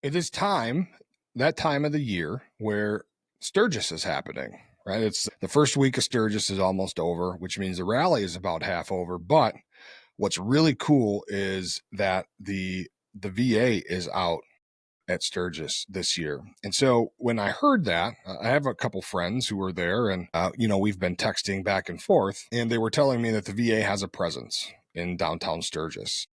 it is that time of the year where Sturgis is happening, right? It's the first week of Sturgis is almost over, which means the rally is about half over. But what's really cool is that the VA is out at Sturgis this year. And so when I heard that, I have a couple friends who were there, and we've been texting back and forth, and they were telling me that the VA has a presence in downtown Sturgis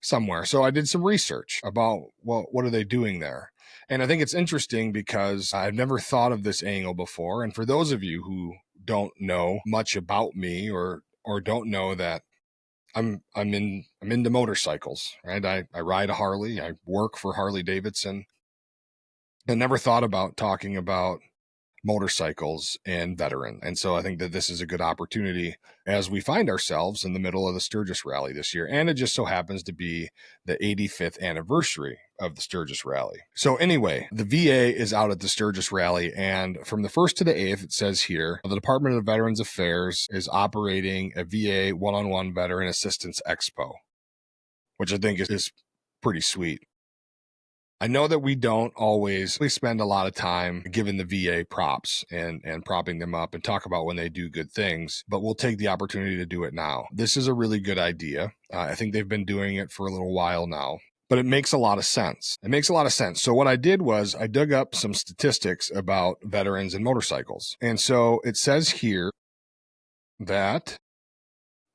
somewhere. So I did some research about, well, what are they doing there? And I think it's interesting because I've never thought of this angle before. And for those of you who don't know much about me or don't know that I'm into motorcycles, right? I ride a Harley. I work for Harley-Davidson. I never thought about talking about motorcycles and veteran. And so I think that this is a good opportunity as we find ourselves in the middle of the Sturgis Rally this year. And it just so happens to be the 85th anniversary of the Sturgis Rally. So anyway, the VA is out at the Sturgis Rally, and from the 1st to the 8th, it says here, the Department of Veterans Affairs is operating a VA one-on-one Veteran Assistance Expo, which I think is pretty sweet. I know that we don't always spend a lot of time giving the VA props and propping them up and talk about when they do good things, but we'll take the opportunity to do it now. This is a really good idea. I think they've been doing it for a little while now, but it makes a lot of sense. It makes a lot of sense. So what I did was I dug up some statistics about veterans and motorcycles. And so it says here that,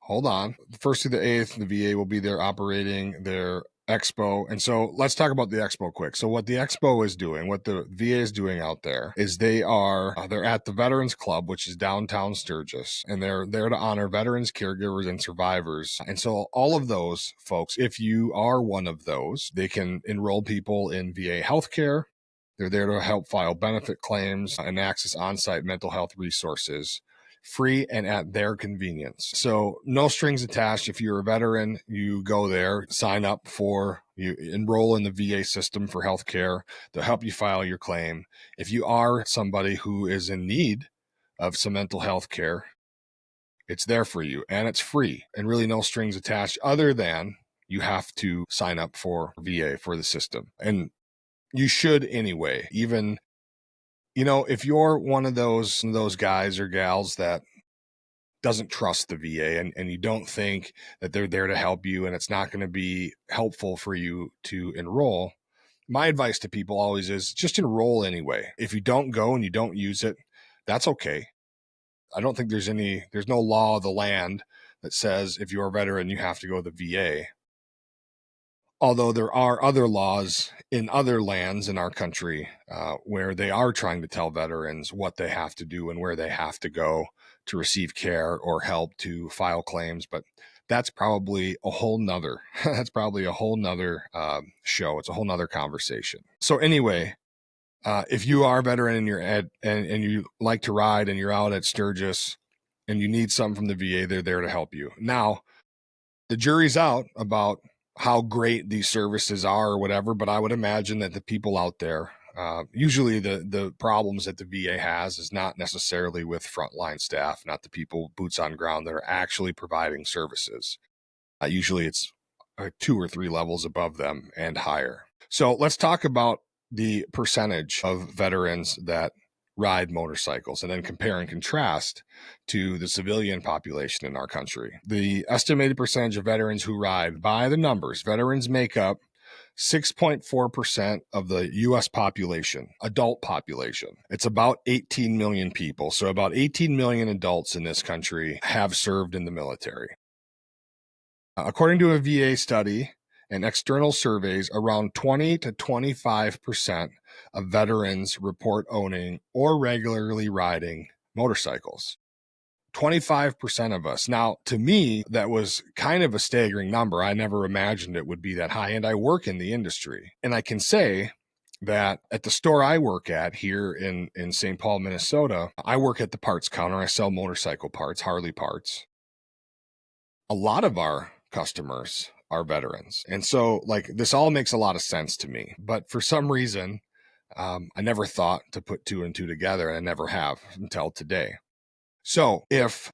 hold on, the 1st through the 8th, the VA will be there operating their expo. And so let's talk about the expo quick. So what the expo is doing, what the VA is doing out there is they're at the Veterans Club, which is downtown Sturgis, and they're there to honor veterans, caregivers, and survivors. And so all of those folks, if you are one of those, they can enroll people in VA healthcare. They're there to help file benefit claims and access on-site mental health resources, free and at their convenience. So no strings attached. If you're a veteran, you go there, you enroll in the VA system for healthcare. They'll help you file your claim. If you are somebody who is in need of some mental health care, it's there for you and it's free and really no strings attached other than you have to sign up for VA for the system. And you should anyway, even if you're one of those guys or gals that doesn't trust the VA and you don't think that they're there to help you and it's not going to be helpful for you to enroll, my advice to people always is just enroll anyway. If you don't go and you don't use it, that's okay. I don't think there's no law of the land that says if you're a veteran, you have to go to the VA. Although there are other laws in other lands in our country where they are trying to tell veterans what they have to do and where they have to go to receive care or help to file claims. But that's probably a whole nother show. It's a whole nother conversation. So anyway, if you are a veteran and you like to ride and you're out at Sturgis and you need something from the VA, they're there to help you. Now, the jury's out about how great these services are or whatever, but I would imagine that the people out there, usually the problems that the VA has is not necessarily with frontline staff, not the people boots on ground that are actually providing services. Usually it's 2 or 3 levels above them and higher. So let's talk about the percentage of veterans that ride motorcycles and then compare and contrast to the civilian population in our country. The estimated percentage of veterans who ride, by the numbers, veterans make up 6.4% of the U.S. population, adult population. It's about 18 million people. So about 18 million adults in this country have served in the military. According to a VA study and external surveys, around 20 to 25% of veterans report owning or regularly riding motorcycles. 25% of us. Now, to me, that was kind of a staggering number. I never imagined it would be that high, and I work in the industry. And I can say that at the store I work at here in St. Paul, Minnesota, I work at the parts counter. I sell motorcycle parts, Harley parts. A lot of our customers are veterans. And so this all makes a lot of sense to me. But for some reason, I never thought to put 2 and 2 together, and I never have until today. So if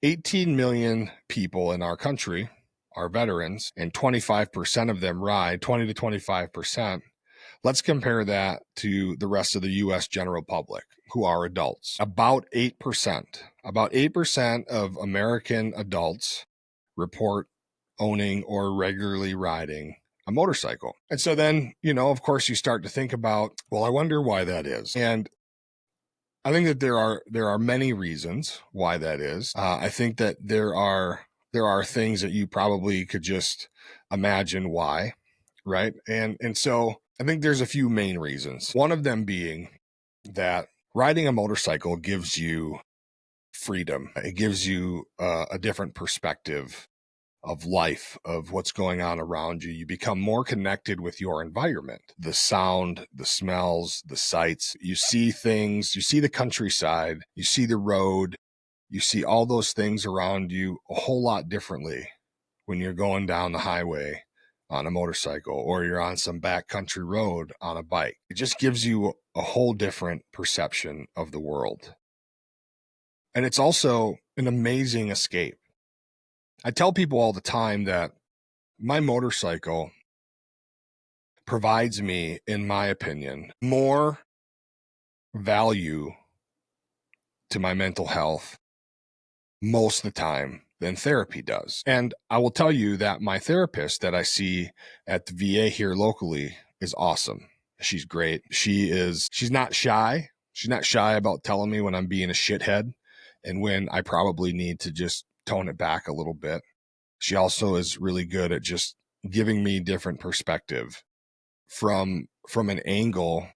18 million people in our country are veterans and 25% of them ride, 20 to 25%, Let's compare that to the rest of the US general public who are adults. About 8% of American adults report owning or regularly riding a motorcycle. And so then, of course, you start to think about, well, I wonder why that is. And I think that there are many reasons why that is. I think that there are things that you probably could just imagine why, right? And so I think there's a few main reasons. One of them being that riding a motorcycle gives you freedom. It gives you a different perspective of life, of what's going on around you. You become more connected with your environment, the sound, the smells, the sights. You see things, you see the countryside, you see the road, you see all those things around you a whole lot differently when you're going down the highway on a motorcycle or you're on some backcountry road on a bike. It just gives you a whole different perception of the world. And it's also an amazing escape. I tell people all the time that my motorcycle provides me, in my opinion, more value to my mental health most of the time than therapy does. And I will tell you that my therapist that I see at the VA here locally is awesome. She's great. She's not shy. She's not shy about telling me when I'm being a shithead and when I probably need to just tone it back a little bit. She also is really good at just giving me different perspective from an angle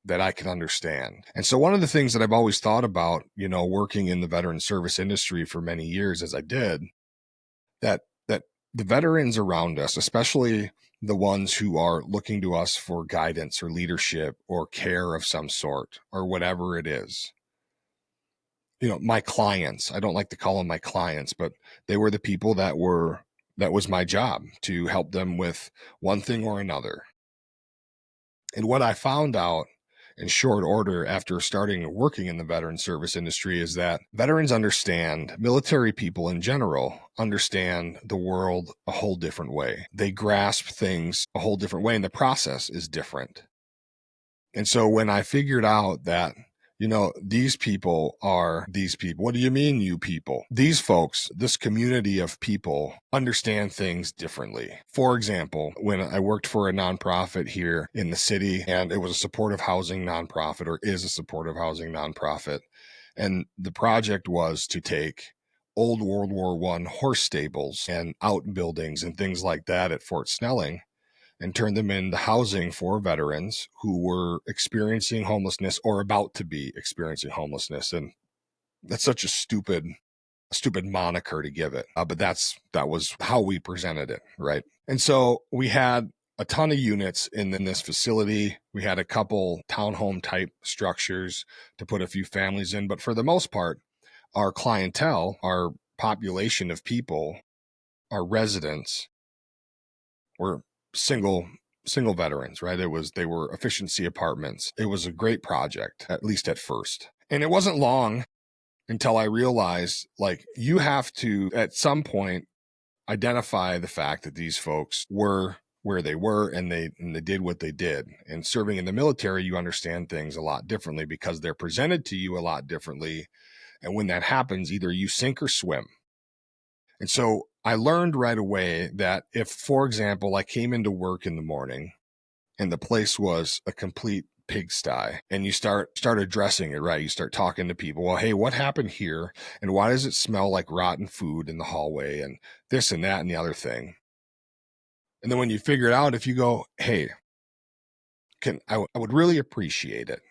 that I can understand. And so one of the things that I've always thought about, working in the veteran service industry for many years as I did, that the veterans around us, especially the ones who are looking to us for guidance or leadership or care of some sort or whatever it is, my clients, I don't like to call them my clients, but they were the people that was my job to help them with one thing or another. And what I found out in short order after starting working in the veteran service industry is that veterans understand, military people in general understand the world a whole different way. They grasp things a whole different way, and the process is different. And so when I figured out that, these people are these people. What do you mean, you people? These folks, this community of people understand things differently. For example, when I worked for a nonprofit here in the city, and it was a supportive housing nonprofit, or is a supportive housing nonprofit, and the project was to take old World War I horse stables and outbuildings and things like that at Fort Snelling and turn them into housing for veterans who were experiencing homelessness or about to be experiencing homelessness. And that's such a stupid moniker to give it. But that was how we presented it, right? And so we had a ton of units in this facility. We had a couple townhome type structures to put a few families in. But for the most part, our clientele, our population of people, our residents were single veterans, right? They were efficiency apartments. It was a great project, at least at first. And it wasn't long until I realized, you have to, at some point, identify the fact that these folks were where they were and they did what they did. And serving in the military, you understand things a lot differently because they're presented to you a lot differently. And when that happens, either you sink or swim. And so I learned right away that if, for example, I came into work in the morning and the place was a complete pigsty and you start addressing it, right? You start talking to people. Well, hey, what happened here? And why does it smell like rotten food in the hallway and this and that and the other thing? And then when you figure it out, if you go, hey, I would really appreciate it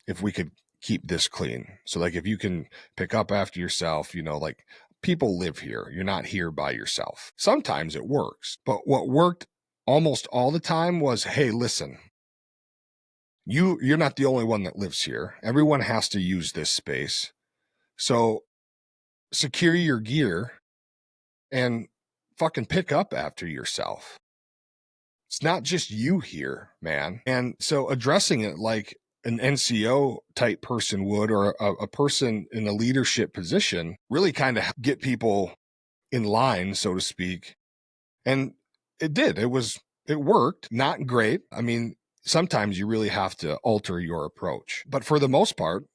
if we could keep this clean. So if you can pick up after yourself, people live here. You're not here by yourself. Sometimes it works, but what worked almost all the time was, hey, listen, you're not the only one that lives here. Everyone has to use this space. So secure your gear and fucking pick up after yourself. It's not just you here, man. And so addressing it like an NCO type person would, or a person in a leadership position, really kind of get people in line, so to speak. And it did. It worked. Not great. I mean, sometimes you really have to alter your approach. But for the most part,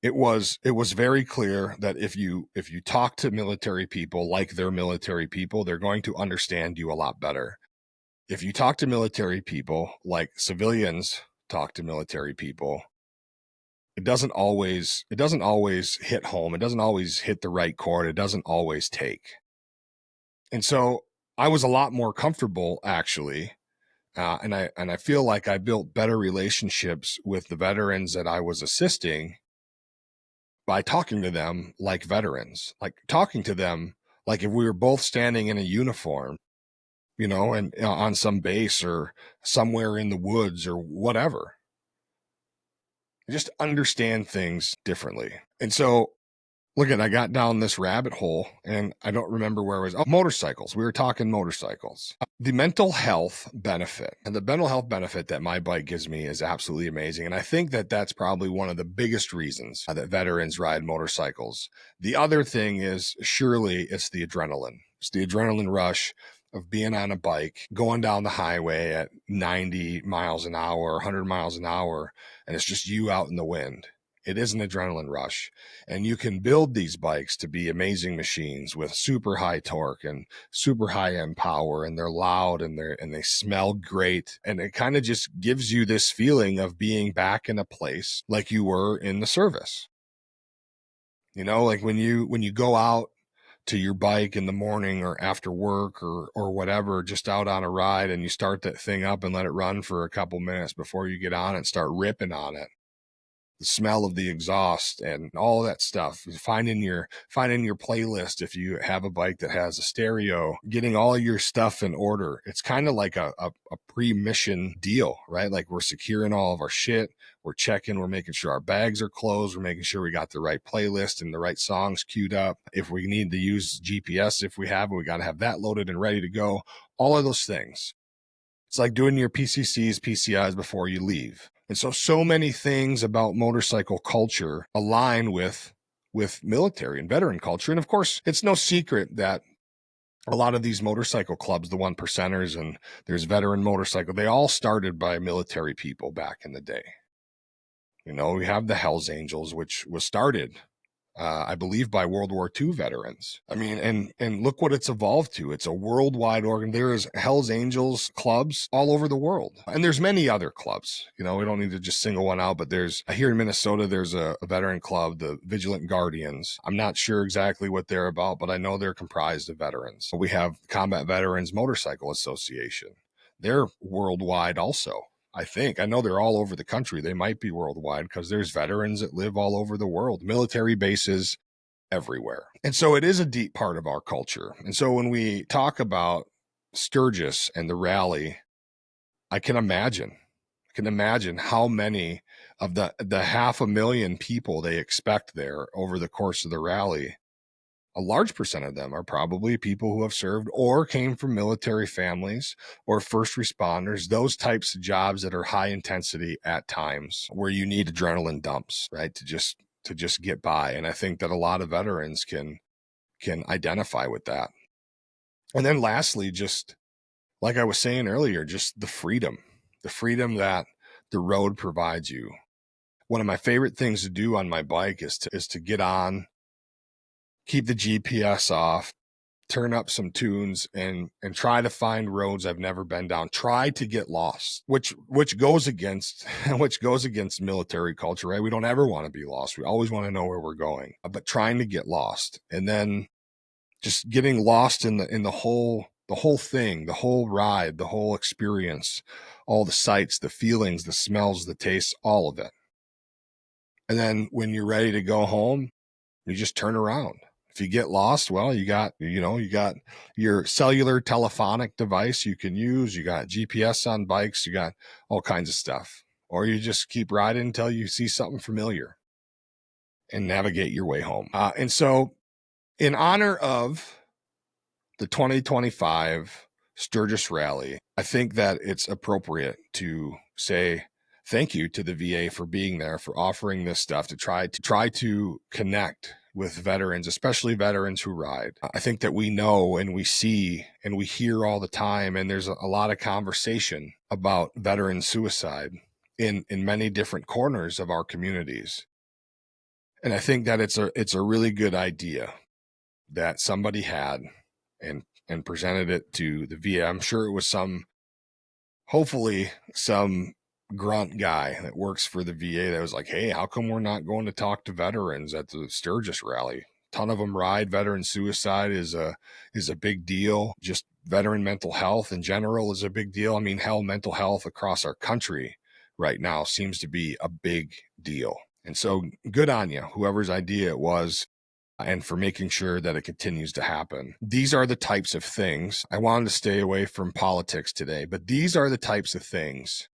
it was very clear that if you talk to military people like they're military people, they're going to understand you a lot better. If you talk to military people like civilians talk to military people, it doesn't always hit home. It doesn't always hit the right chord. It doesn't always take. And so I was a lot more comfortable, actually. And I feel like I built better relationships with the veterans that I was assisting by talking to them like veterans, like talking to them like if we were both standing in a uniform, and on some base or somewhere in the woods or whatever. Just understand things differently. And so look I got down this rabbit hole and I don't remember where it was. Oh, motorcycles. We were talking motorcycles. The mental health benefit that my bike gives me is absolutely amazing. And I think that that's probably one of the biggest reasons that veterans ride motorcycles. The other thing is surely it's the adrenaline. It's the adrenaline rush of being on a bike, going down the highway at 90 miles an hour, 100 miles an hour, and it's just you out in the wind. It is an adrenaline rush. And you can build these bikes to be amazing machines with super high torque and super high end power, and they're loud and they smell great. And it kind of just gives you this feeling of being back in a place like you were in the service. Like when you go out to your bike in the morning or after work or whatever, just out on a ride, and you start that thing up and let it run for a couple minutes before you get on it and start ripping on it. The smell of the exhaust and all that stuff, finding your playlist. If you have a bike that has a stereo, getting all your stuff in order. It's kind of like a pre-mission deal, right? Like we're securing all of our shit. We're checking, we're making sure our bags are closed. We're making sure we got the right playlist and the right songs queued up. If we need to use GPS, if we have, we got to have that loaded and ready to go. All of those things. It's like doing your PCCs, PCIs before you leave. And so many things about motorcycle culture align with military and veteran culture. And of course, it's no secret that a lot of these motorcycle clubs, the one percenters, and there's veteran motorcycle, they all started by military people back in the day. We have the Hells Angels, which was started I believe by World War II veterans. I mean, and look what it's evolved to. It's a worldwide organ. There is Hells Angels clubs all over the world. And there's many other clubs. We don't need to just single one out, but there's here in Minnesota, there's a veteran club, the Vigilant Guardians. I'm not sure exactly what they're about, but I know they're comprised of veterans. We have Combat Veterans Motorcycle Association. They're worldwide also. I know they're all over the country. They might be worldwide because there's veterans that live all over the world, military bases everywhere. And so it is a deep part of our culture. And so when we talk about Sturgis and the rally, I can imagine how many of the 500,000 people they expect there over the course of the rally. A large percent of them are probably people who have served or came from military families or first responders, those types of jobs that are high intensity at times where you need adrenaline dumps, right? To just get by. And I think that a lot of veterans can identify with that. And then lastly, just like I was saying earlier, just the freedom that the road provides you. One of my favorite things to do on my bike is to get on, keep the GPS off, turn up some tunes and try to find roads I've never been down. Try to get lost, which goes against military culture, right? We don't ever want to be lost. We always want to know where we're going, but trying to get lost and then just getting lost in the whole thing, the whole ride, the whole experience, all the sights, the feelings, the smells, the tastes, all of it. And then when you're ready to go home, you just turn around. If you get lost, well, you got your cellular telephonic device you can use. You got GPS on bikes. You got all kinds of stuff. Or you just keep riding until you see something familiar and navigate your way home. And so in honor of the 2025 Sturgis Rally, I think that it's appropriate to say thank you to the VA for being there, for offering this stuff to try to connect with veterans, especially veterans who ride. I think that we know and we see and we hear all the time, and there's a lot of conversation about veteran suicide in many different corners of our communities. And I think that it's a really good idea that somebody had and presented it to the VA. I'm sure it was hopefully some grunt guy that works for the VA that was like, hey, how come we're not going to talk to veterans at the Sturgis rally? Ton of them ride. Veteran suicide is a big deal. Just veteran mental health in general is a big deal. I mean, hell, mental health across our country right now seems to be a big deal. And so good on you, whoever's idea it was, and for making sure that it continues to happen. These are the types of things. I wanted to stay away from politics today, but these are the types of things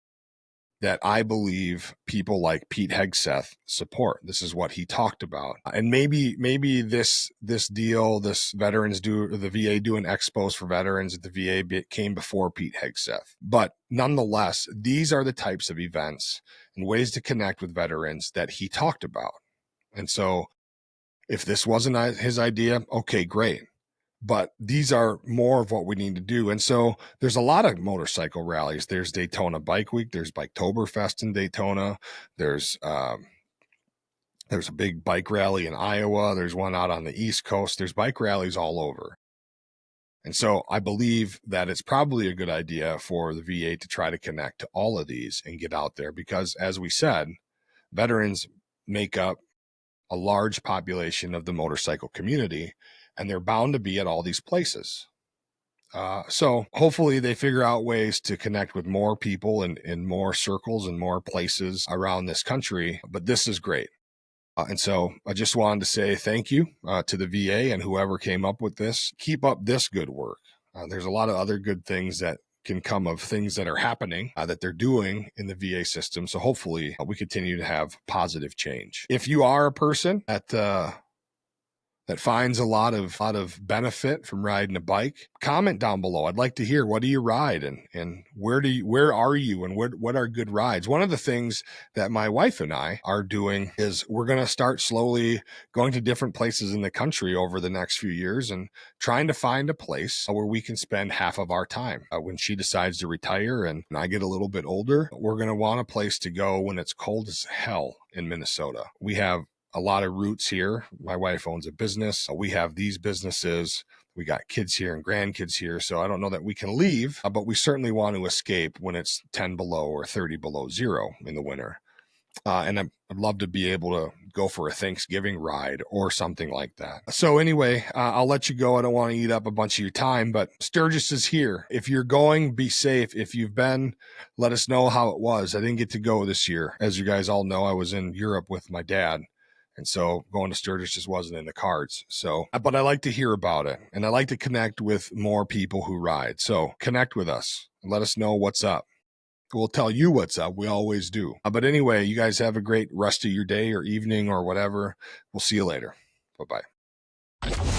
that I believe people like Pete Hegseth support. This is what he talked about. And maybe this deal, this the VA doing expos for veterans at the VA came before Pete Hegseth. But nonetheless, these are the types of events and ways to connect with veterans that he talked about. And so if this wasn't his idea, okay, great. But these are more of what we need to do. And so there's a lot of motorcycle rallies. There's Daytona Bike Week. There's Biketoberfest in Daytona. There's a big bike rally in Iowa. There's one out on the East Coast. There's bike rallies all over. And so I believe that it's probably a good idea for the VA to try to connect to all of these and get out there because, as we said, veterans make up a large population of the motorcycle community, and they're bound to be at all these places. So hopefully they figure out ways to connect with more people in more circles and more places around this country. But this is great. And so I just wanted to say thank you to the VA and whoever came up with this. Keep up this good work. There's a lot of other good things that can come of things that are happening that they're doing in the VA system. So hopefully we continue to have positive change. If you are a person that finds a lot of benefit from riding a bike, comment down below. I'd like to hear, what do you ride and where are you and what are good rides? One of the things that my wife and I are doing is we're going to start slowly going to different places in the country over the next few years and trying to find a place where we can spend half of our time. When she decides to retire and I get a little bit older, we're going to want a place to go when it's cold as hell in Minnesota. We have a lot of roots here. My wife owns a business. We have these businesses. We got kids here and grandkids here. So I don't know that we can leave, but we certainly want to escape when it's 10 below or 30 below zero in the winter. And I'd love to be able to go for a Thanksgiving ride or something like that. So anyway, I'll let you go. I don't want to eat up a bunch of your time, but Sturgis is here. If you're going, be safe. If you've been, let us know how it was. I didn't get to go this year. As you guys all know, I was in Europe with my dad. And so going to Sturgis just wasn't in the cards. So, but I like to hear about it and I like to connect with more people who ride. So connect with us and let us know what's up. We'll tell you what's up. We always do. But anyway, you guys have a great rest of your day or evening or whatever. We'll see you later. Bye-bye.